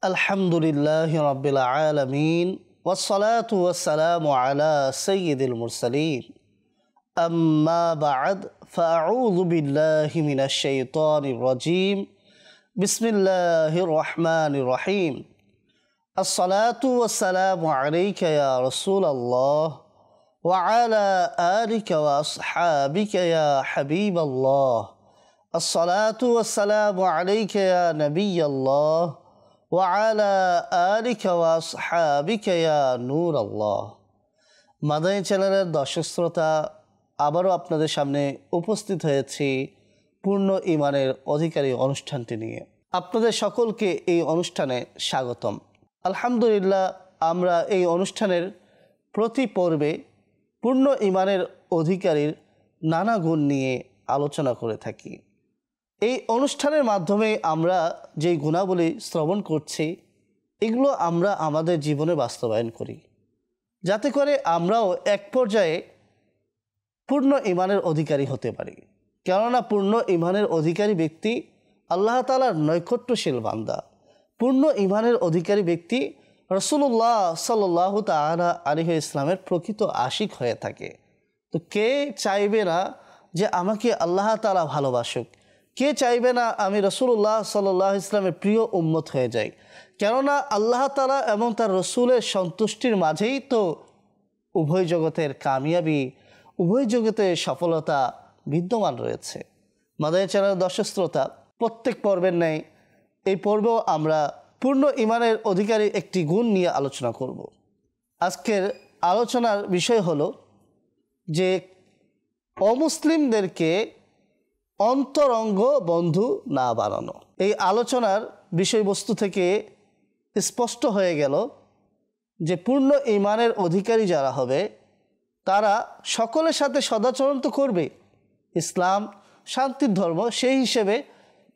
আলহামদুলিল্লাহি রাব্বিল আলামিন ওয়াসসালাতু ওয়াসসালামু আলা সাইয়্যিদিল মুরসালিন আম্মা বা'দ ফাআউযু বিল্লাহি মিনাশ শাইতানির রাজীম বিসমিল্লাহির রহমানির রহিম আসসালাতু ওয়াসসালামু আলাইকা ইয়া রাসূলাল্লাহ ওয়া আলা আলিকা ওয়া আসহাবিকা ইয়া হাবিবাল্লাহ আসসালাতু ওয়াসসালামু আলাইকা ইয়া নাবিয়াল্লাহ ওয়ালা আলিকা ওয়া আসহাবিকা ইয়া নূর আল্লাহ। মাদানী চ্যানেলের দর্শক শ্রোতা, আবারও আপনাদের সামনে উপস্থিত হয়েছি পূর্ণ ঈমানের অধিকারী অনুষ্ঠানটি নিয়ে। আপনাদের সকলকে এই অনুষ্ঠানে স্বাগতম। আলহামদুলিল্লাহ, আমরা এই অনুষ্ঠানের প্রতি পর্বে পূর্ণ ঈমানের অধিকারীর নানা গুণ নিয়ে আলোচনা করে থাকি। এই অনুষ্ঠানের মাধ্যমে আমরা যেই গুণাবলী শ্রবণ করছি, এগুলো আমরা আমাদের জীবনে বাস্তবায়ন করি, যাতে করে আমরাও এক পর্যায়ে পূর্ণ ঈমানের অধিকারী হতে পারি। কেননা পূর্ণ ঈমানের অধিকারী ব্যক্তি আল্লাহ তাআলার নৈকট্যশীল বান্দা। পূর্ণ ঈমানের অধিকারী ব্যক্তি রাসূলুল্লাহ সাল্লাল্লাহু তাআলা আলাইহি ইসলামের প্রকৃত আশিক হয়ে থাকে। তো কে চাইবে না যে আমাকে আল্লাহ তাআলা ভালোবাসুক? কে চাইবে না আমি রাসূলুল্লাহ সাল্লাল্লাহু আলাইহি ইসলামের প্রিয় উম্মত হয়ে যাই? কেননা আল্লাহ তাআলা এবং তার রসুলের সন্তুষ্টির মাঝেই তো উভয় জগতের কামিয়াবি, উভয় জগতের সফলতা বিদ্যমান রয়েছে। মাদানী চ্যানেলের দর্শক শ্রোতা, প্রত্যেক পর্বের ন্যায় এই পর্বেও আমরা পূর্ণ ঈমানের অধিকারী একটি গুণ নিয়ে আলোচনা করব। আজকের আলোচনার বিষয় হলো যে অমুসলিমদেরকে অন্তরঙ্গ বন্ধু না বানানো। এই আলোচনার বিষয়বস্তু থেকে স্পষ্ট হয়ে গেল যে পূর্ণ ঈমানের অধিকারী যারা হবে তারা সকলের সাথে সদাচরণ তো করবে। ইসলাম শান্তির ধর্ম, সেই হিসেবে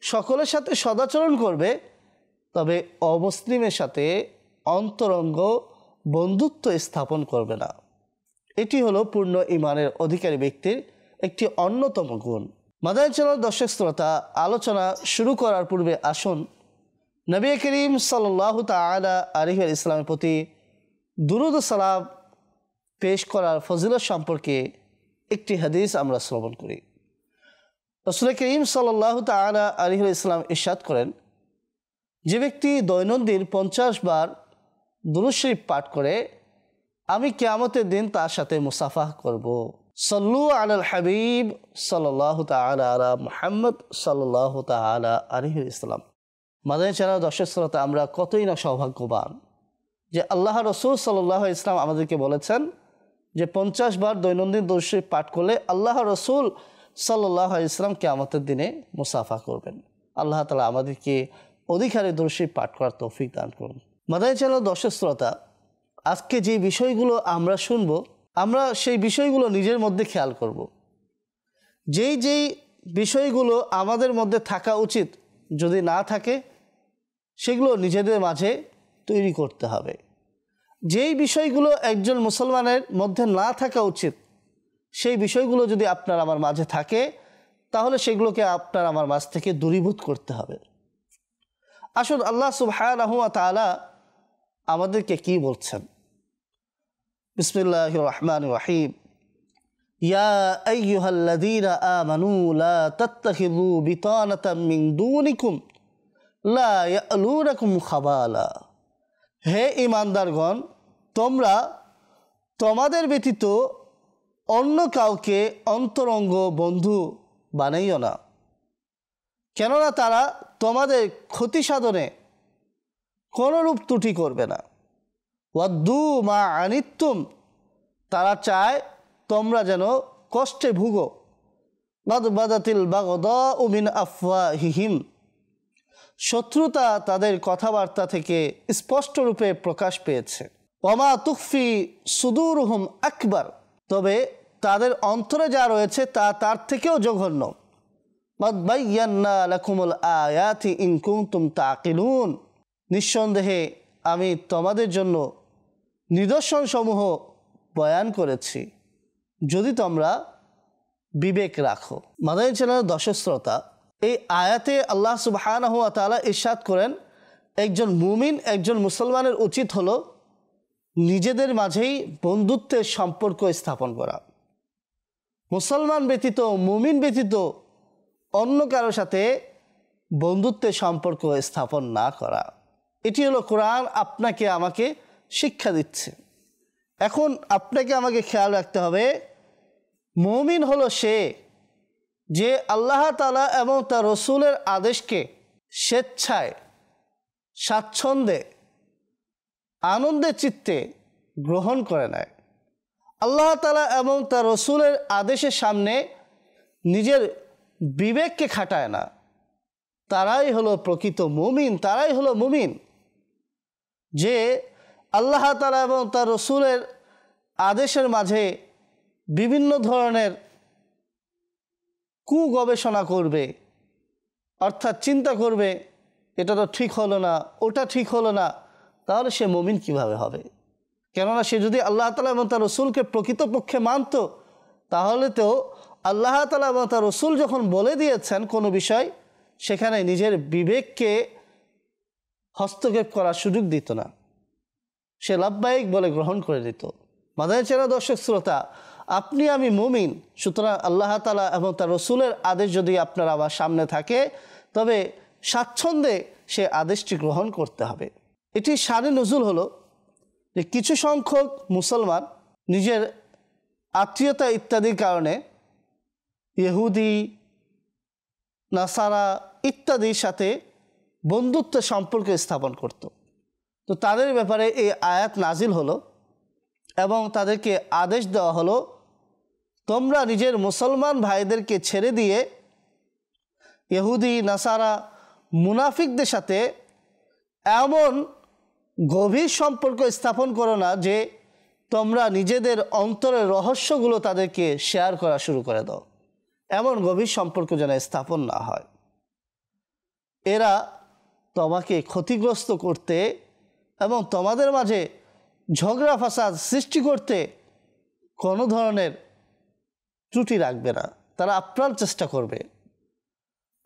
সকলের সাথে সদাচরণ করবে, তবে অমুসলিমের সাথে অন্তরঙ্গ বন্ধুত্ব স্থাপন করবে না। এটি হলো পূর্ণ ঈমানের অধিকারী ব্যক্তির একটি অন্যতম গুণ। মাদানী চ্যানেল দর্শক শ্রোতা, আলোচনা শুরু করার পূর্বে আসুন নবী করিম সাল্লাল্লাহু তাআলা আলাইহি ইসলামের প্রতি দুরূদ ও সালাম পেশ করার ফজিলত সম্পর্কে একটি হাদিস আমরা শ্রবণ করি। রাসূল করিম সাল্লাল্লাহু তাআলা আলাইহি ইসলাম ইরশাদ করেন, যে ব্যক্তি দৈনন্দিন 50 বার দুরূদ শরীফ পাঠ করে, আমি কিয়ামতের দিন তার সাথে মুসাফাহ করব। সল্লু আলাল হাবিব সাল্লাল্লাহু তাআলা আলা মুহাম্মদ সাল্লাল্লাহু তাআলা আলাইহি ইসলাম। মাদানী চ্যানেল দর্শক শ্রোতা, আমরা কতই না সৌভাগ্যবান যে আল্লাহ রসুল সাল্লাল্লাহু আলাইহি ইসলাম আমাদেরকে বলেছেন যে 50 বার দৈনন্দিন দুরূদ শরীফ পাঠ করলে আল্লাহ রসুল সাল্লাল্লাহু আলাইহি ইসলাম কিয়ামতের দিনে মুসাফা করবেন। আল্লাহ তাআলা আমাদেরকে অধিকারে দুরূদ শরীফ পাঠ করার তৌফিক দান করুন। মাদানী চ্যানেল দর্শক শ্রোতা, আজকে যে বিষয়গুলো আমরা শুনব, আমরা সেই বিষয়গুলো নিজের মধ্যে খেয়াল করব। যেই বিষয়গুলো আমাদের মধ্যে থাকা উচিত, যদি না থাকে সেগুলো নিজেদের মাঝে তৈরি করতে হবে। যেই বিষয়গুলো একজন মুসলমানের মধ্যে না থাকা উচিত, সেই বিষয়গুলো যদি আপনার আমার মাঝে থাকে, তাহলে সেগুলোকে আপনার আমার মাঝ থেকে দূরীভূত করতে হবে। আসুন আল্লাহ সুবহানাহু ওয়া তাআলা আমাদেরকে কি বলছেন। বিসমিল্লাহির রহমানির রহিম। ইয়া আইয়ুহাল্লাযীনা আমানু লা তাত্তাখিযু বিতানাতাম মিন দুনিকুম লা ইয়ালুনাকুম খাবালা। হে ঈমানদারগণ, তোমরা তোমাদের ব্যতীত অন্য কাউকে অন্তরঙ্গ বন্ধু বানাইও না, কেননা তারা তোমাদের ক্ষতি সাধনে কোনরূপ ত্রুটি করবে না। ওয়াদ্দু মা আনিতুম, তারা চায় তোমরা যেন কষ্টে ভুগো। কাদ বাদাতিল বাগদাউ মিন আফওয়াহিহিম, শত্রুতা তাদের কথাবার্তা থেকে স্পষ্টরূপে প্রকাশ পেয়েছে। ওয়ামা তুখফি সুদুরুহুম আকবার, তবে তাদের অন্তরে যা রয়েছে তা তার থেকেও জঘন্য। কাদ বায়্যানা লাকুমুল আয়াতি ইন কুনতুম তাকিলুন, নিঃসন্দেহে আমি তোমাদের জন্য নিদর্শনসমূহ বয়ান করেছি, যদি তোমরা বিবেক রাখো। মাদানী চ্যানেলের দর্শক শ্রোতা, এই আয়াতে আল্লাহ সুবহানাহু ওয়া তাআলা ইরশাদ করেন, একজন মুমিন, একজন মুসলমানের উচিত হলো নিজেদের মাঝেই বন্ধুত্বের সম্পর্ক স্থাপন করা। মুসলমান ব্যতীত, মুমিন ব্যতীত অন্য কারোর সাথে বন্ধুত্বের সম্পর্ক স্থাপন না করা। এটি হলো কোরআন আপনাকে আমাকে শিক্ষা দিচ্ছে। এখন আপনাকে আমাকে খেয়াল রাখতে হবে, মুমিন হলো সে যে আল্লাহ তাআলা এবং তার রসুলের আদেশকে স্বেচ্ছায়, স্বাচ্ছন্দ্যে, আনন্দের চিত্তে গ্রহণ করে নেয়। আল্লাহ তাআলা এবং তার রসুলের আদেশের সামনে নিজের বিবেককে খাটায় না। তারাই হলো প্রকৃত মুমিন, তারাই হলো মুমিন যে আল্লাহ তাআলা এবং তার রসুলের আদেশের মাঝে বিভিন্ন ধরনের কুগবেষণা করবে, অর্থাৎ চিন্তা করবে এটা তো ঠিক হলো না, ওটা ঠিক হলো না। তাহলে সে মুমিন কিভাবে হবে? কেননা সে যদি আল্লাহ তাআলা এবং তার রসুলকে প্রকৃতপক্ষে মানত, তাহলে তো আল্লাহ তাআলা এবং তার রসুল যখন বলে দিয়েছেন কোনো বিষয়, সেখানে নিজের বিবেককে হস্তক্ষেপ করার সুযোগ দিত না, সে লাব্বাইক বলে গ্রহণ করে দিত। মাদানী চ্যানেল দর্শক শ্রোতা, আপনি আমি মুমিন, সুতরাং আল্লাহ তাআলা এবং তার রসুলের আদেশ যদি আপনার আমার সামনে থাকে, তবে স্বাচ্ছন্দ্যে সে আদেশটি গ্রহণ করতে হবে। এটি শানে নুজুল হলো যে কিছু সংখ্যক মুসলমান নিজের আত্মীয়তা ইত্যাদির কারণে ইহুদি, নাসারা ইত্যাদির সাথে বন্ধুত্বের সম্পর্ক স্থাপন করত। তো তাদের ব্যাপারে এই আয়াত নাজিল হলো এবং তাদেরকে আদেশ দেওয়া হলো, তোমরা নিজের মুসলমান ভাইদেরকে ছেড়ে দিয়ে ইহুদি, নাসারা, মুনাফিকদের সাথে এমন গভীর সম্পর্ক স্থাপন করো না যে তোমরা নিজেদের অন্তরের রহস্যগুলো তাদেরকে শেয়ার করা শুরু করে দাও। এমন গভীর সম্পর্ক যেন স্থাপন না হয়। এরা তোমাকে ক্ষতিগ্রস্ত করতে এবং তোমাদের মাঝে ঝগড়া ফাসাদ সৃষ্টি করতে কোনো ধরনের ত্রুটি রাখবে না। তারা আপ্রাণ চেষ্টা করবে।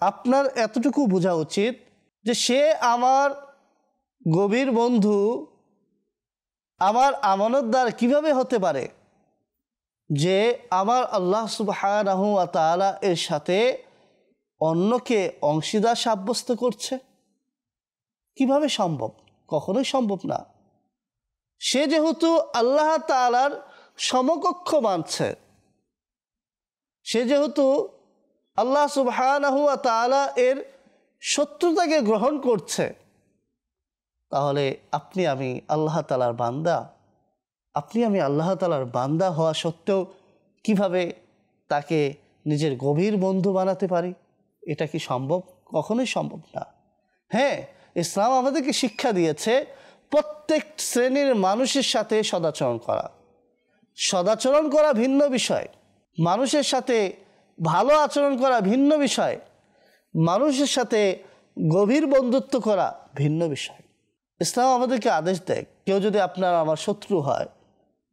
আপনার এতটুকু বোঝা উচিত যে সে আমার গভীর বন্ধু, আমার আমানতদার কিভাবে হতে পারে যে আমার আল্লাহ সুবহানাহু ওয়া তাআলা এর সাথে অন্যকে অংশীদার সাব্যস্ত করছে? কিভাবে সম্ভব? কখনোই সম্ভব না। সে যেহেতু আল্লাহ তাআলার সমকক্ষ মানছে, সে যেহেতু আল্লাহ সুবহানাহু ওয়া তাআলা এর শত্রুতাকে গ্রহণ করছে, তাহলে আপনি আমি আল্লাহ তাআলার বান্দা, আপনি আমি আল্লাহ তাআলার বান্দা হওয়া সত্ত্বেও কিভাবে তাকে নিজের গভীর বন্ধু বানাতে পারি? এটা কি সম্ভব? কখনোই সম্ভব না। হ্যাঁ, ইসলাম আমাদেরকে শিক্ষা দিয়েছে প্রত্যেক শ্রেণীর মানুষের সাথে সদাচরণ করা। সদাচরণ করা ভিন্ন বিষয়, মানুষের সাথে ভালো আচরণ করা ভিন্ন বিষয়, মানুষের সাথে গভীর বন্ধুত্ব করা ভিন্ন বিষয়। ইসলাম আমাদেরকে আদেশ দেয়, কেউ যদি আপনার আমার শত্রু হয়,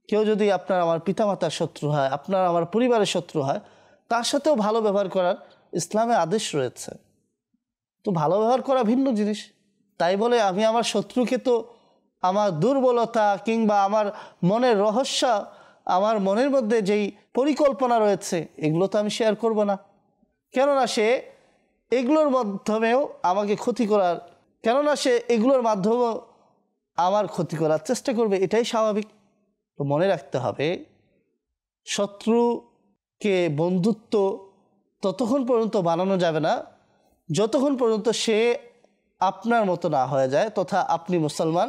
কেউ যদি আপনার আমার পিতামাতার শত্রু হয়, আপনার আমার পরিবারের শত্রু হয়, তার সাথেও ভালো ব্যবহার করার ইসলামে আদেশ রয়েছে। তো ভালো ব্যবহার করা ভিন্ন জিনিস। তাই বলে আমি আমার শত্রুকে তো আমার দুর্বলতা কিংবা আমার মনের রহস্য, আমার মনের মধ্যে যেই পরিকল্পনা রয়েছে, এগুলো তো আমি শেয়ার করব না। কেননা সে এগুলোর মাধ্যমেও আমাকে ক্ষতি করার, কেননা সে এগুলোর মাধ্যমেও আমার ক্ষতি করার চেষ্টা করবে, এটাই স্বাভাবিক। তো মনে রাখতে হবে, শত্রুকে বন্ধুত্ব ততক্ষণ পর্যন্ত বানানো যাবে না যতক্ষণ পর্যন্ত সে আপনার মতো না হয়ে যায়, তথা আপনি মুসলমান,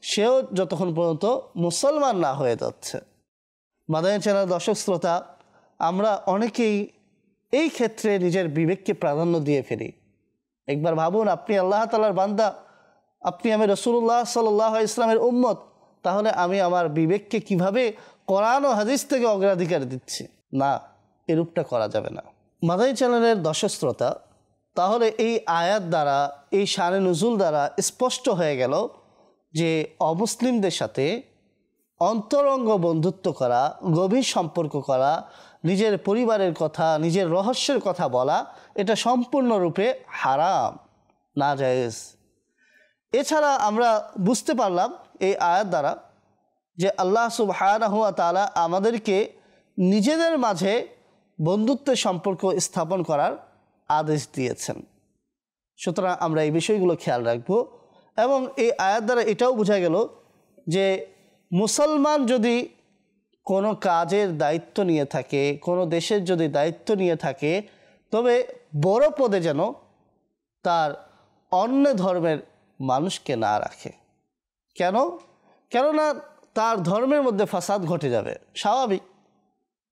সেও যতক্ষণ পর্যন্ত মুসলমান না হয়ে যাচ্ছে। মাদানী চ্যানেল দর্শক শ্রোতা, আমরা অনেকেই এই ক্ষেত্রে নিজের বিবেককে প্রাধান্য দিয়ে ফেলি। একবার ভাবুন, আপনি আল্লাহ তাআলার বান্দা, আপনি আমি রাসূলুল্লাহ সাল্লাল্লাহু আলাইহি ওয়াসাল্লামের উম্মত, তাহলে আমি আমার বিবেককে কিভাবে কোরআন ও হাদিস থেকে অগ্রাধিকার দিচ্ছি? না, এরূপটা করা যাবে না। মাদানী চ্যানেলের দর্শক শ্রোতা, তাহলে এই আয়াত দ্বারা, এই শানে নুজুল দ্বারা স্পষ্ট হয়ে গেল যে অমুসলিমদের সাথে অন্তরঙ্গ বন্ধুত্ব করা, গভীর সম্পর্ক করা, নিজের পরিবারের কথা, নিজের রহস্যের কথা বলা, এটা সম্পূর্ণরূপে হারাম, নাজায়েজ। এছাড়া আমরা বুঝতে পারলাম এই আয়াত দ্বারা যে আল্লাহ সুবহানাহু ওয়া তাআলা আমাদেরকে নিজেদের মাঝে বন্ধুত্বের সম্পর্ক স্থাপন করার আদেশ দিয়েছেন। সুতরাং আমরা এই বিষয়গুলো খেয়াল রাখব। এবং এই আয়াত দ্বারা এটাও বোঝা গেল যে মুসলমান যদি কোনো কাজের দায়িত্ব নিয়ে থাকে, কোনো দেশের যদি দায়িত্ব নিয়ে থাকে, তবে বড় পদে যেন তার অন্য ধর্মের মানুষকে না রাখে। কেন? কেননা তার ধর্মের মধ্যে ফাসাদ ঘটে যাবে, স্বাভাবিক।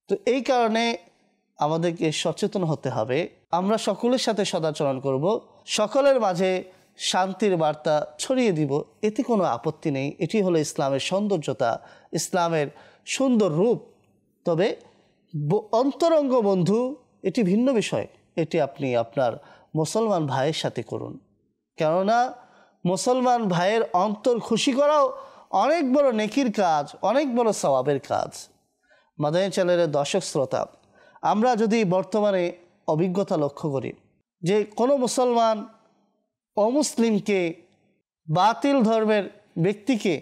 তো এই কারণে আমাদেরকে সচেতন হতে হবে। আমরা সকলের সাথে সদাচরণ করব, সকলের মাঝে শান্তির বার্তা ছড়িয়ে দিব, এতে কোনো আপত্তি নেই। এটি হলো ইসলামের সৌন্দর্যতা, ইসলামের সুন্দর রূপ। তবে অন্তরঙ্গ বন্ধু এটি ভিন্ন বিষয়, এটি আপনি আপনার মুসলমান ভাইয়ের সাথে করুন। কেননা মুসলমান ভাইয়ের অন্তর খুশি করাও অনেক বড় নেকির কাজ, অনেক বড় সওয়াবের কাজ। মাদানী চ্যানেলের দর্শক শ্রোতা, আমরা যদি বর্তমানে অভিজ্ঞতা লক্ষ্য করি যে কোনো মুসলমান অমুসলিমকে, বাতিল ধর্মের ব্যক্তিকে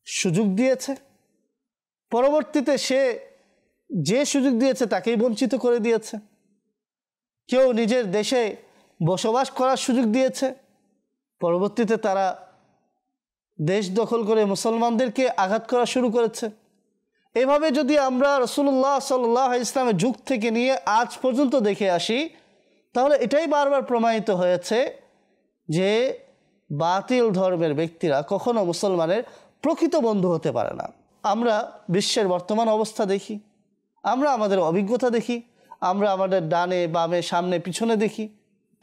সুযোগ দিয়েছে, পরবর্তীতে সে যে সুযোগ দিয়েছে তাকেই বঞ্চিত করে দিয়েছে। কেউ নিজের দেশে বসবাস করার সুযোগ দিয়েছে, পরবর্তীতে তারা দেশ দখল করে মুসলমানদেরকে আঘাত করা শুরু করেছে। এভাবে যদি আমরা রাসূলুল্লাহ সাল্লাল্লাহু আলাইহি ইসলামের যুগ থেকে নিয়ে আজ পর্যন্ত দেখে আসি, তাহলে এটাই বারবার প্রমাণিত হয়েছে যে বাতিল ধর্মের ব্যক্তিরা কখনো মুসলমানের প্রকৃত বন্ধু হতে পারে না। আমরা বিশ্বের বর্তমান অবস্থা দেখি, আমরা আমাদের অভিজ্ঞতা দেখি, আমরা আমাদের ডানে বামে সামনে পিছনে দেখি,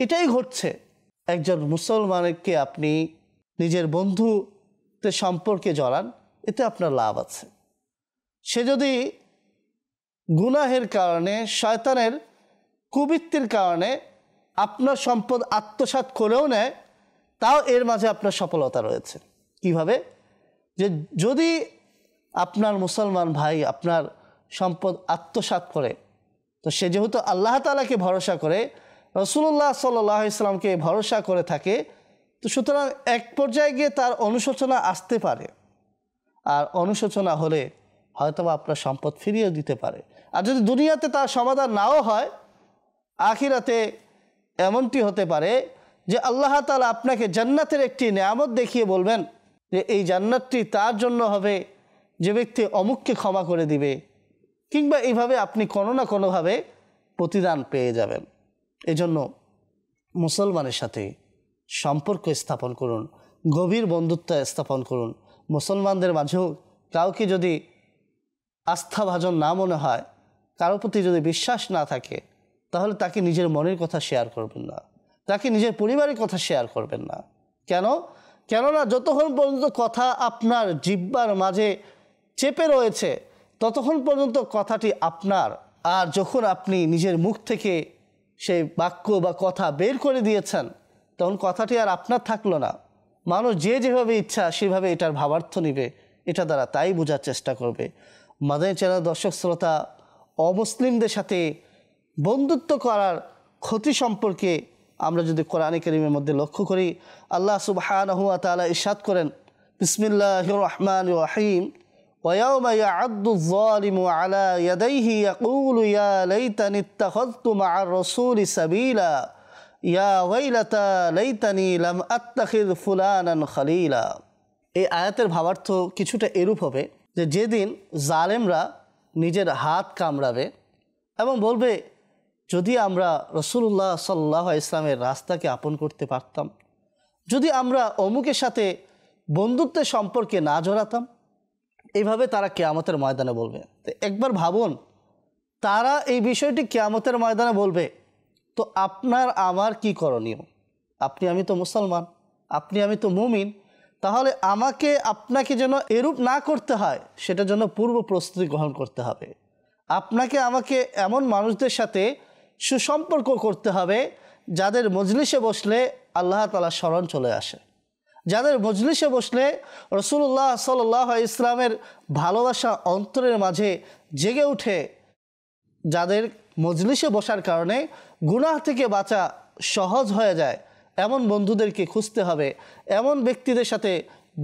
এটাই ঘটছে। একজন মুসলমানকে আপনি নিজের বন্ধুতে সম্পর্কে জড়ান, এতে আপনার লাভ আছে। সে যদি গুনাহের কারণে, শয়তানের কুবৃত্তির কারণে আপনার সম্পদ আত্মসাৎ করেও নেয়, তাও এর মাঝে আপনার সফলতা রয়েছে। কিভাবে? যে যদি আপনার মুসলমান ভাই আপনার সম্পদ আত্মসাৎ করে, তো সে যেহেতু আল্লাহ তাআলাকে ভরসা করে, রাসূলুল্লাহ সাল্লাল্লাহু আলাইহি ওয়াসাল্লামকে ভরসা করে থাকে, তো সুতরাং এক পর্যায়ে গিয়ে তার অনুশোচনা আসতে পারে। আর অনুশোচনা হলে হয়তো আপনার সম্পদ ফিরিয়ে দিতে পারে। আর যদি দুনিয়াতে তার সমাধান নাও হয়, আখিরাতে এমনটি হতে পারে যে আল্লাহ তাআলা আপনাকে জান্নাতের একটি নেয়ামত দেখিয়ে বলবেন যে এই জান্নাতটি তার জন্য হবে যে ব্যক্তি অমুককে ক্ষমা করে দিবে, কিংবা এইভাবে আপনি কোনো না কোনোভাবে প্রতিদান পেয়ে যাবেন। এজন্য মুসলমানের সাথে সম্পর্ক স্থাপন করুন, গভীর বন্ধুত্ব স্থাপন করুন। মুসলমানদের মাঝেও কাউকে যদি আস্থাভাজন না মনে হয়, কারোর প্রতি যদি বিশ্বাস না থাকে, তাহলে তাকে নিজের মনের কথা শেয়ার করবেন না, তাকে নিজের পরিবারের কথা শেয়ার করবেন না। কেননা যতক্ষণ পর্যন্ত কথা আপনার জিহ্বার মাঝে চেপে রয়েছে, ততক্ষণ পর্যন্ত কথাটি আপনার। আর যখন আপনি নিজের মুখ থেকে সেই বাক্য বা কথা বের করে দিয়েছেন, তখন কথাটি আর আপনার থাকলো না। মানুষ যে যেভাবে ইচ্ছা সেভাবে এটার ভাবার্থ নেবে, এটা দ্বারা তাই বোঝার চেষ্টা করবে। মাদানী চ্যানেল দর্শক শ্রোতা, অমুসলিমদের সাথে বন্ধুত্ব করার ক্ষতি সম্পর্কে আমরা যদি কোরআনে কারীমের মধ্যে লক্ষ্য করি, আল্লাহ সুবহানাহু ওয়া তাআলা ইরশাদ করেন, বিসমিল্লাহির রহমানির রহিম, ويوم يعض الظالم على يديه يقول يا ليتني اتخذت مع الرسول سبيلا يا ويلتى ليتني لم أتخذ فلانا خليلا। এই আয়াতের ভাবার্থ কিছুটা এরূপ হবে যে যেদিন জালেমরা নিজের হাত কামড়াবে এবং বলবে, যদি আমরা রাসূলুল্লাহ সাল্লাল্লাহু আলাইহি ইসলামের রাস্তাকে আপন করতে পারতাম, যদি আমরা অমুকের সাথে বন্ধুত্বের সম্পর্কে না জড়াতাম, এইভাবে তারা কিয়ামতের ময়দানে বলবে। তো একবার ভাবুন, তারা এই বিষয়টি কিয়ামতের ময়দানে বলবে, তো আপনার আমার কি করণীয়? আপনি আমি তো মুসলমান, আপনি আমি তো মুমিন, তাহলে আমাকে আপনাকে যেন এরূপ না করতে হয়, সেটার জন্য পূর্ব প্রস্তুতি গ্রহণ করতে হবে। আপনাকে আমাকে এমন মানুষদের সাথে সুসম্পর্ক করতে হবে যাদের মজলিসে বসলে আল্লাহ তাআলা স্মরণ চলে আসে, যাদের মজলিসে বসলে রাসূলুল্লাহ সাল্লাল্লাহু আলাইহি ইসলামের ভালোবাসা অন্তরের মাঝে জেগে ওঠে, যাদের মজলিসে বসার কারণে গুনাহ থেকে বাঁচা সহজ হয়ে যায়, এমন বন্ধুদেরকে খুঁজতে হবে, এমন ব্যক্তিদের সাথে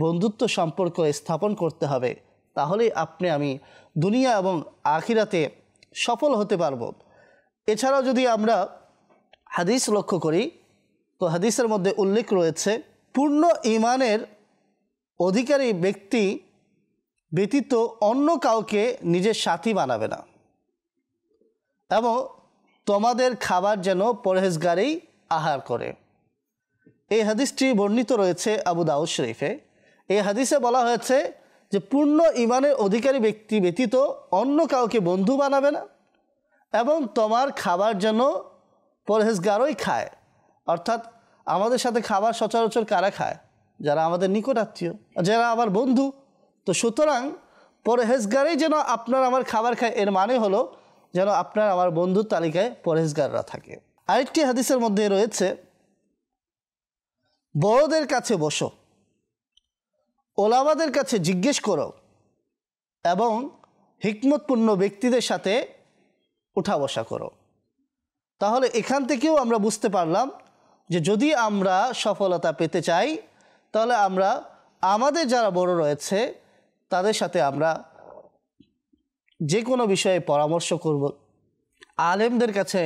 বন্ধুত্ব সম্পর্ক স্থাপন করতে হবে, তাহলেই আপনি আমি দুনিয়া এবং আখিরাতে সফল হতে পারব। এছাড়াও যদি আমরা হাদিস লক্ষ্য করি তো হাদিসের মধ্যে উল্লেখ রয়েছে পূর্ণ ঈমানের অধিকারী ব্যক্তি ব্যতীত অন্য কাউকে নিজের সাথী বানাবে না, এবং তোমাদের খাবার যেন পরহেজগারেই আহার করে। এই হাদিসটি বর্ণিত রয়েছে আবু দাউদ শরীফে। এই হাদিসে বলা হয়েছে যে পূর্ণ ঈমানের অধিকারী ব্যক্তি ব্যতীত অন্য কাউকে বন্ধু বানাবে না, এবং তোমার খাবার যেন পরহেজগারই খায়। অর্থাৎ আমাদের সাথে খাবার সচরাচর কারা খায়? যারা আমাদের নিকট আত্মীয়, যারা আমার বন্ধু। তো সুতরাং পরহেজগারই যেন আপনার আমার খাবার খায়, এর মানে হলো যেন আপনার আমার বন্ধুর তালিকায় পরহেজগাররা থাকে। আরেকটি হাদিসের মধ্যে রয়েছে বড়দের কাছে বসো, ওলামাদের কাছে জিজ্ঞেস করো, এবং হিকমতপূর্ণ ব্যক্তিদের সাথে উঠা বসা করো। তাহলে এখান থেকেও আমরা বুঝতে পারলাম যে যদি আমরা সফলতা পেতে চাই তাহলে আমরা আমাদের যারা বড় রয়েছে তাদের সাথে আমরা যে কোনো বিষয়ে পরামর্শ করব, আলেমদের কাছে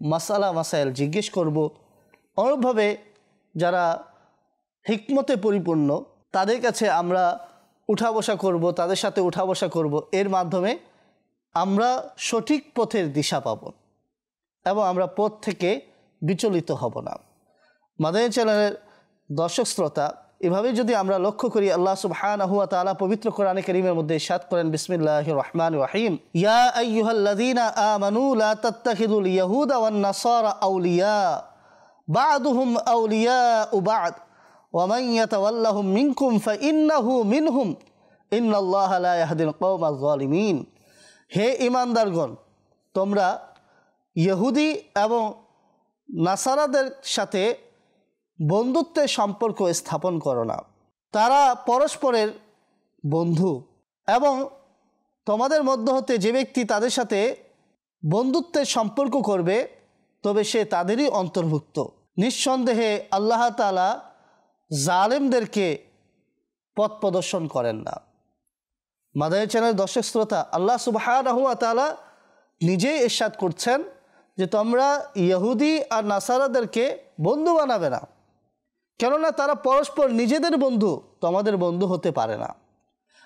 মাসাইল জিজ্ঞেস করব। অনুরূপভাবে যারা হিকমতে পরিপূর্ণ তাদের কাছে আমরা উঠা বসা করব, তাদের সাথে উঠা বসা করব। এর মাধ্যমে আমরা সঠিক পথের দিশা পাব এবং আমরা পথ থেকে বিচলিত হব না। মাদানী চ্যানেলের দর্শক শ্রোতা, এভাবেই যদি আমরা লক্ষ্য করি, আল্লাহ সুবহানাহু ওয়া তাআলা পবিত্র কোরআনে কারীমের মধ্যে ইরশাদ করেন, বিসমিল্লাহির রহমানির রহিম, ইয়া আইয়ুহাল্লাযীনা আমানু লা তাত্তাখিযুল ইয়াহুদা ওয়ান নাসারা আউলিয়া বা'দুহুম আউলিয়াউ বা'দ ওয়া মান ইয়াতাওয়াল্লাহুম মিনকুম ফাইন্নাহু মিনহুম ইন্নাল্লাহা লা ইয়াহদিল কওমাজ যালিমিন। হে ঈমানদারগণ, তোমরা ইহুদি এবং নাসারাদের সাথে বন্ধুত্বের সম্পর্ক স্থাপন করো না, তারা পরস্পরের বন্ধু, এবং তোমাদের মধ্য হতে যে ব্যক্তি তাদের সাথে বন্ধুত্বের সম্পর্ক করবে তবে সে তাদেরই অন্তর্ভুক্ত। নিঃসন্দেহে আল্লাহ তাআলা জালেমদেরকে পথ প্রদর্শন করেন না। মাদানী চ্যানেল দর্শক শ্রোতা, আল্লাহ সুবহানাহু ওয়া তাআলা নিজেই ইরশাদ করছেন যে তোমরা ইহুদি আর নাসারাদেরকে বন্ধু বানাবে না, কেননা তারা পরস্পর নিজেদের বন্ধু, তোমাদের বন্ধু হতে পারে না।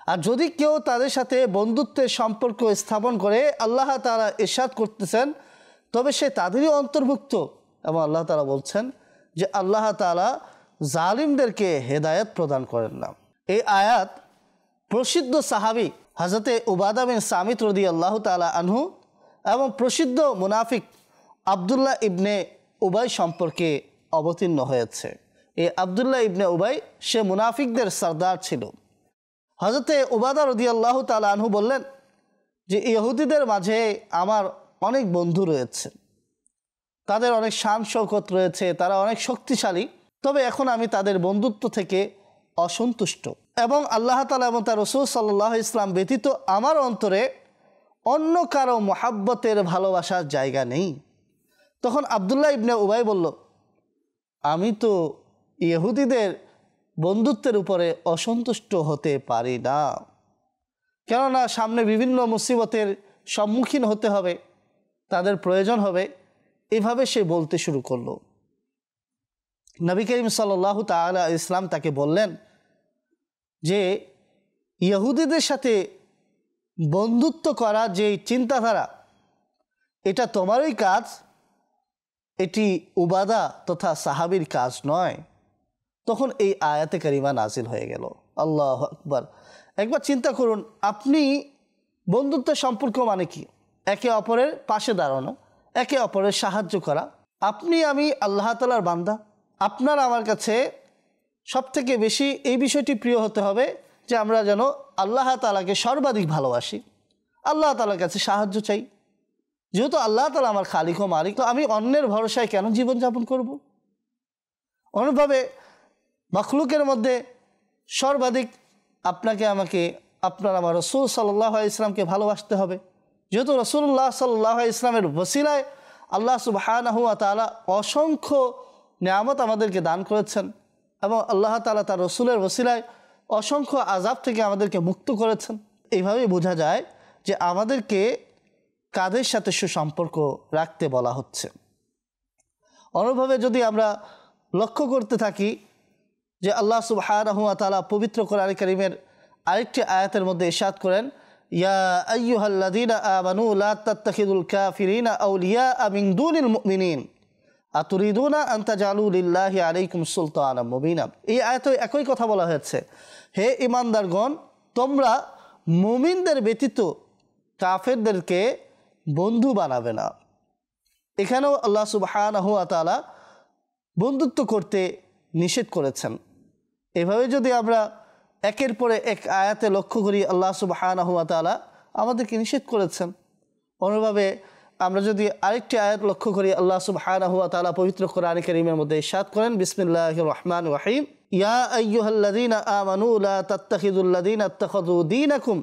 আর যদি কেউ তাদের সাথে বন্ধুত্বের সম্পর্ক স্থাপন করে, আল্লাহ তাআলা ইরশাদ করতেছেন তবে সে তাদেরই অন্তর্ভুক্ত। এবং আল্লাহ তাআলা বলছেন যে আল্লাহ তাআলা জালিমদেরকে হেদায়েত প্রদান করেন না। এই আয়াত প্রসিদ্ধ সাহাবী হযরতে উবাদা বিন সামিত রাদিয়াল্লাহু তাআলা আনহু এবং প্রসিদ্ধ মুনাফিক আব্দুল্লাহ ইবনে উবাই সম্পর্কে অবতীর্ণ হয়েছে। এই আব্দুল্লাহ ইবনে উবাই সে মুনাফিকদের সরদার ছিল। হযরতে উবাদা রাদিয়াল্লাহু তাআলা আনহু বললেন যে ইহুদিদের মাঝে আমার অনেক বন্ধু রয়েছে, তাদের অনেক শান শৌকত রয়েছে, তারা অনেক শক্তিশালী, তবে এখন আমি তাদের বন্ধুত্ব থেকে অসন্তুষ্ট, এবং আল্লাহ তাআলা এবং তার রাসূল সাল্লাল্লাহু আলাইহি ওয়াসাল্লাম ব্যতীত আমার অন্তরে অন্য কারো মোহাব্বতের ভালোবাসার জায়গা নেই। তখন আব্দুল্লাহ ইবনে উবাই বলল, আমি তো ইহুদিদের বন্ধুত্বের উপরে অসন্তুষ্ট হতে পারি না, কেননা সামনে বিভিন্ন মুসিবতের সম্মুখীন হতে হবে, তাদের প্রয়োজন হবে। এভাবে সে বলতে শুরু করলো। নবী করিম সাল্লাল্লাহু তাআলা আলাইহি ওয়াসাল্লাম তাকে বললেন যে ইহুদিদের সাথে বন্ধুত্ব করা যে চিন্তাধারা, এটা তোমারই কাজ, এটি উবাদা তথা সাহাবীর কাজ নয়। তখন এই আয়াতে কারিমা নাজিল হয়ে গেল। আল্লাহু আকবার। একবার চিন্তা করুন, আপনি বন্ধুত্বের সম্পর্ক মানে কি? একে অপরের পাশে দাঁড়ানো, একে অপরের সাহায্য করা। আপনি আমি আল্লাহ তাআলার বান্দা, আপনার আমার কাছে সবথেকে বেশি এই বিষয়টি প্রিয় হতে হবে যে আমরা যেন আল্লাহ তাআলাকে সর্বাধিক ভালোবাসি, আল্লাহ তাআলার কাছে সাহায্য চাই। যেহেতু আল্লাহ তাআলা আমার খালিক ও মালিক, তো আমি অন্যের ভরসায় কেন জীবনযাপন করব? অনুরূপভাবে মাখলুকের মধ্যে সর্বাধিক আপনাকে আমাকে আপনার আমার রাসূল সাল্লাল্লাহু আলাইহি ওয়াসাল্লামকে ভালোবাসতে হবে। যেহেতু রাসূলুল্লাহ সাল্লাল্লাহু আলাইহি ওয়াসাল্লামের ওসিলায় আল্লাহ সুবহানাহু ওয়া তাআলা অসংখ্য নিয়ামত আমাদেরকে দান করেছেন এবং আল্লাহ তাআলা তার রসুলের ওসিলায় অসংখ্য আযাব থেকে আমাদেরকে মুক্ত করেছেন। এইভাবেই বোঝা যায় যে আমাদেরকে কাদের সাথে সুসম্পর্ক রাখতে বলা হচ্ছে। অনুভাবে যদি আমরা লক্ষ্য করতে থাকি যে আল্লাহ সুবহানাহু ওয়া তাআলা পবিত্র কোরআন কারীমের আরেকটি আয়াতের মধ্যে ইরশাদ করেন, ইয়া আইয়ুহাল্লাযীনা আমানু লা তাত্তাখিযুল কাফিরিনা আউলিয়া মিন দুনিল মুমিনিন আতুরিদুনা আন তাজালু লিল্লাহি আলাইকুম সুলতানাম মুবিনা। এই আয়াতে একই কথা বলা হয়েছে, হে ঈমানদারগণ, তোমরা মুমিনদের ব্যতীত কাফেরদেরকে বন্ধু বানাবে না। এখানেও আল্লাহ সুবহানাহু ওয়া তাআলা বন্ধুত্ব করতে নিষেধ করেছেন। এভাবে যদি আমরা একের পরে এক আয়াতে লক্ষ্য করি, আল্লাহ সুবহানাহু ওয়া তাআলা আমাদেরকে নিষেধ করেছেন। অনুভাবে আমরা যদি আরেকটি আয়াত লক্ষ্য করি, আল্লাহ সুবহানাহু ওয়া তাআলা পবিত্র কোরআন কারীমের মধ্যে ইরশাদ করেন, বিসমিল্লাহির রহমানির রহিম, ইয়া আইয়ুহাল্লাযীনা আমানু লা তাত্তাখিযুল্লাযীনা ইত্তাখাযু দীনাকুম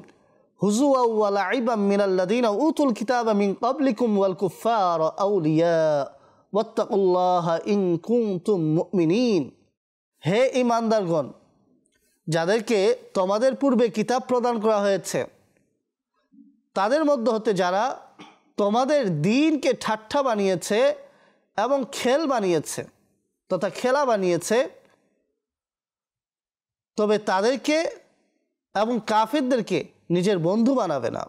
হুজুওয়া ওয়া লাইবাম মিনাল্লাযীনা উতুল কিতাবা মিন ক্বাবলিকুম ওয়াল কুফফারা আউলিয়া ওয়াত্তাকুল্লাহা ইন কুনতুম মুমিনিন। হে ঈমানদারগণ, যাদেরকে তোমাদের পূর্বে কিতাব প্রদান করা হয়েছে তাদের মধ্যে হতে যারা তোমাদের দ্বীনকে ঠাট্টা বানিয়েছে এবং খেল বানিয়েছে তথা খেলা বানিয়েছে, তবে তাদেরকে এবং কাফিরদেরকে নিজের বন্ধু বানাবে না।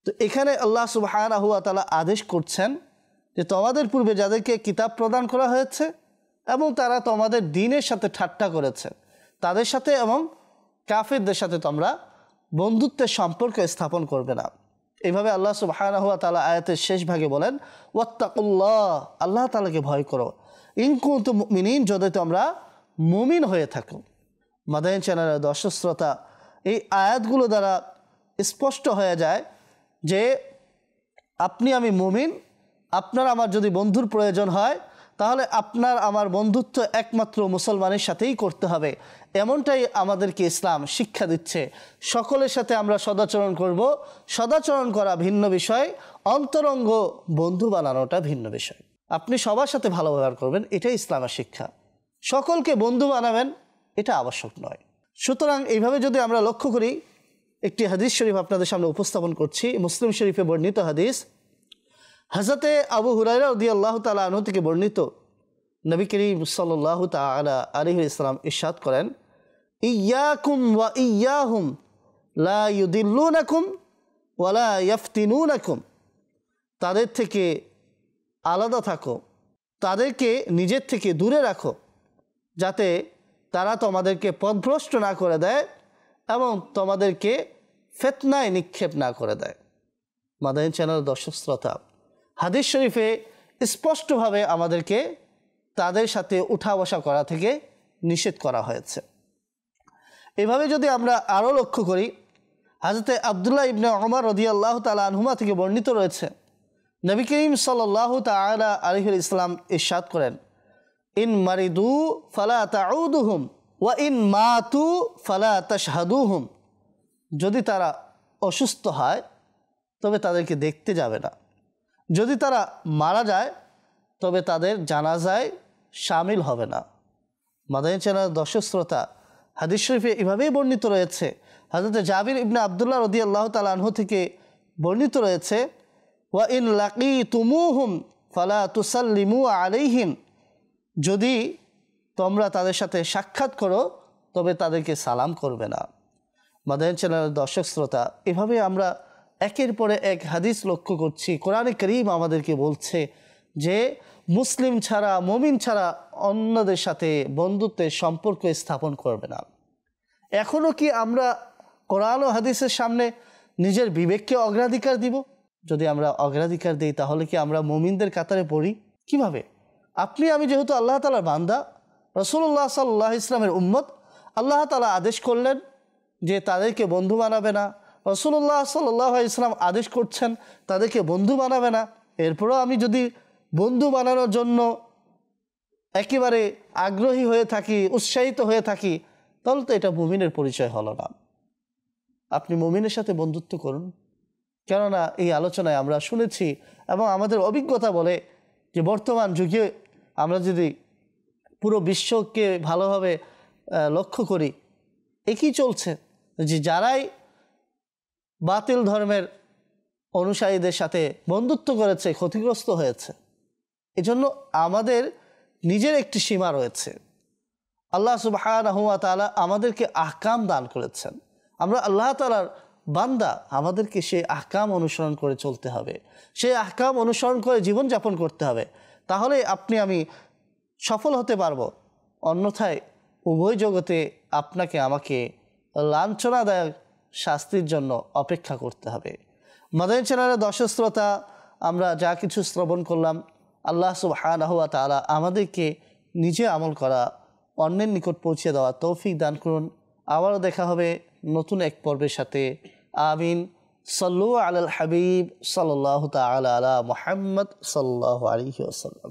তো এখানে আল্লাহ সুবহানাহু ওয়া তাআলা আদেশ করছেন যে তোমাদের পূর্বে যাদেরকে কিতাব প্রদান করা হয়েছে এবং তারা তোমাদের দ্বীনের সাথে ঠাট্টা করেছে, তাদের সাথে এবং কাফিরদের সাথে তোমরা বন্ধুত্বের সম্পর্ক স্থাপন করবে না। এইভাবে আল্লাহ সুবহানাহু ওয়া তাআলা আয়াতের শেষ ভাগে বলেন, ওয়াত্তাকুল্লাহ, আল্লাহ তাআলাকে ভয় করো, ইন কুনতুম মুমিনিন, যদি তোমরা মুমিন হয়ে থাকো। মাদানী চ্যানেলের দর্শক শ্রোতা, এই আয়াতগুলো দ্বারা স্পষ্ট হয়ে যায় যে আপনি আমি মুমিন, আপনার আমার যদি বন্ধুর প্রয়োজন হয় তাহলে আপনার আমার বন্ধুত্ব একমাত্র মুসলমানের সাথেই করতে হবে, এমনটাই আমাদেরকে ইসলাম শিক্ষা দিচ্ছে। সকলের সাথে আমরা সদাচরণ করব, সদাচরণ করা ভিন্ন বিষয়, অন্তরঙ্গ বন্ধু বানানোটা ভিন্ন বিষয়। আপনি সবার সাথে ভালো ব্যবহার করবেন, এটাই ইসলামের শিক্ষা। সকলকে বন্ধু বানাবেন এটা আবশ্যক নয়। সুতরাং এইভাবে যদি আমরা লক্ষ্য করি, একটি হাদিস শরীফ আপনাদের সামনে উপস্থাপন করছি। মুসলিম শরীফে বর্ণিত হাদিস, হযরতে আবু হুরায়রা রাদিয়াল্লাহু তাআলা আনহু থেকে বর্ণিত, নবী করিম সাল্লাল্লাহু তাআলা আলাইহি ওয়াসাল্লাম ইরশাদ করেন, ইয়াকুম ওয়া ইয়াহুম লা ইউদিল্লুনাকুম ওয়া লা ইফতিনুনাকুম। তাদের থেকে আলাদা থাকো, তাদেরকে নিজের থেকে দূরে রাখো, যাতে তারা তোমাদেরকে পথভ্রষ্ট না করে দেয় এবং তোমাদেরকে ফিতনায় নিক্ষেপ না করে দেয়। মাদানী চ্যানেলের দর্শক শ্রোতা, হাদিস শরীফে স্পষ্টভাবে আমাদেরকে তাদের সাথে উঠা বসা করা থেকে নিষেধ করা হয়েছে। এভাবে যদি আমরা আরও লক্ষ্য করি, হযরতে আব্দুল্লাহ ইবনে ওমর রাদিয়াল্লাহু তাআলা আনহুমা থেকে বর্ণিত রয়েছে, নবী করিম সাল্লাল্লাহু তাআলা আলাইহি ওয়াসাল্লাম ইরশাদ করেন, ইন মারিদু ফালা তাউদুহুম ওয়া ইন মাতু ফালা তাশহাদুহুম। যদি তারা অসুস্থ হয় তবে তাদেরকে দেখতে যাবে না, যদি তারা মারা যায় তবে তাদের জানাজায় শামিল হবে না। মাদানী চ্যানেলের দর্শক শ্রোতা, হাদিস শরীফে এভাবেই বর্ণিত রয়েছে। হযরত জাবির ইবনে আব্দুল্লাহ রাদিয়াল্লাহু তাআলা আনহু থেকে বর্ণিত রয়েছে, ওয়া ইন লাকিতুমুহুম ফালা তুসাল্লিমু আলাইহিম। যদি তোমরা তাদের সাথে সাক্ষাৎ করো তবে তাদেরকে সালাম করবে না। মাদানী চ্যানেলের দর্শক শ্রোতা, এভাবে আমরা একের পরে এক হাদিস লক্ষ্য করছি। কোরআনে কারীম আমাদেরকে বলছে যে মুসলিম ছাড়া, মুমিন ছাড়া অন্যদের সাথে বন্ধুত্বের সম্পর্ক স্থাপন করবে না। এখনও কি আমরা কোরআন ও হাদিসের সামনে নিজের বিবেককে অগ্রাধিকার দিব? যদি আমরা অগ্রাধিকার দিই তাহলে কি আমরা মুমিনদের কাতারে পড়ি? কিভাবে? আপনি আমি যেহেতু আল্লাহ তাআলার বান্দা, রাসূলুল্লাহ সাল্লাল্লাহু আলাইহি ওয়াসাল্লামের উম্মত, আল্লাহ তাআলা আদেশ করলেন যে তাদেরকে বন্ধু বানাবে না, রাসূলুল্লাহ সাল্লাল্লাহু আলাইহি ওয়াসাল্লাম আদেশ করছেন তাদেরকে বন্ধু বানাবে না। এরপরও আমি যদি বন্ধু বানানোর জন্য একেবারে আগ্রহী হয়ে থাকি, উৎসাহিত হয়ে থাকি, তাহলে তো এটা মুমিনের পরিচয় হলো না। আপনি মুমিনের সাথে বন্ধুত্ব করুন। কেননা এই আলোচনায় আমরা শুনেছি এবং আমাদের অভিজ্ঞতা বলে যে বর্তমান যুগে আমরা যদি পুরো বিশ্বকে ভালোভাবে লক্ষ্য করি, একই চলছে যে যারাই বাতিল ধর্মের অনুসারীদের সাথে বন্ধুত্ব করেছে ক্ষতিগ্রস্ত হয়েছে। এজন্য আমাদের নিজের একটি সীমা রয়েছে। আল্লাহ সুবহানাহু ওয়া তাআলা আমাদেরকে আহকাম দান করেছেন, আমরা আল্লাহ তাআলার বান্দা, আমাদেরকে সেই আহকাম অনুসরণ করে চলতে হবে, সেই আহকাম অনুসরণ করে জীবনযাপন করতে হবে। তাহলে আপনি আমি সফল হতে পারবো। অন্যথায় উভয় জগতে আপনাকে আমাকে লাঞ্ছনাদায়ক শাস্তির জন্য অপেক্ষা করতে হবে। মাদানী চ্যানেলের দর্শক শ্রোতা, আমরা যা কিছু শ্রবণ করলাম, আল্লাহ সুবহানাহু ওয়া তাআলা আমাদেরকে নিজে আমল করা, অন্যের নিকট পৌঁছে দেওয়া তৌফিক দান করুন। আবারও দেখা হবে নতুন এক পর্বের সাথে। আমিন। সাল্লু আলাল হাবিব সাল্লাল্লাহু তাআলা আলা মুহাম্মদ সাল্লাল্লাহু আলাইহি ওয়াসাল্লাম।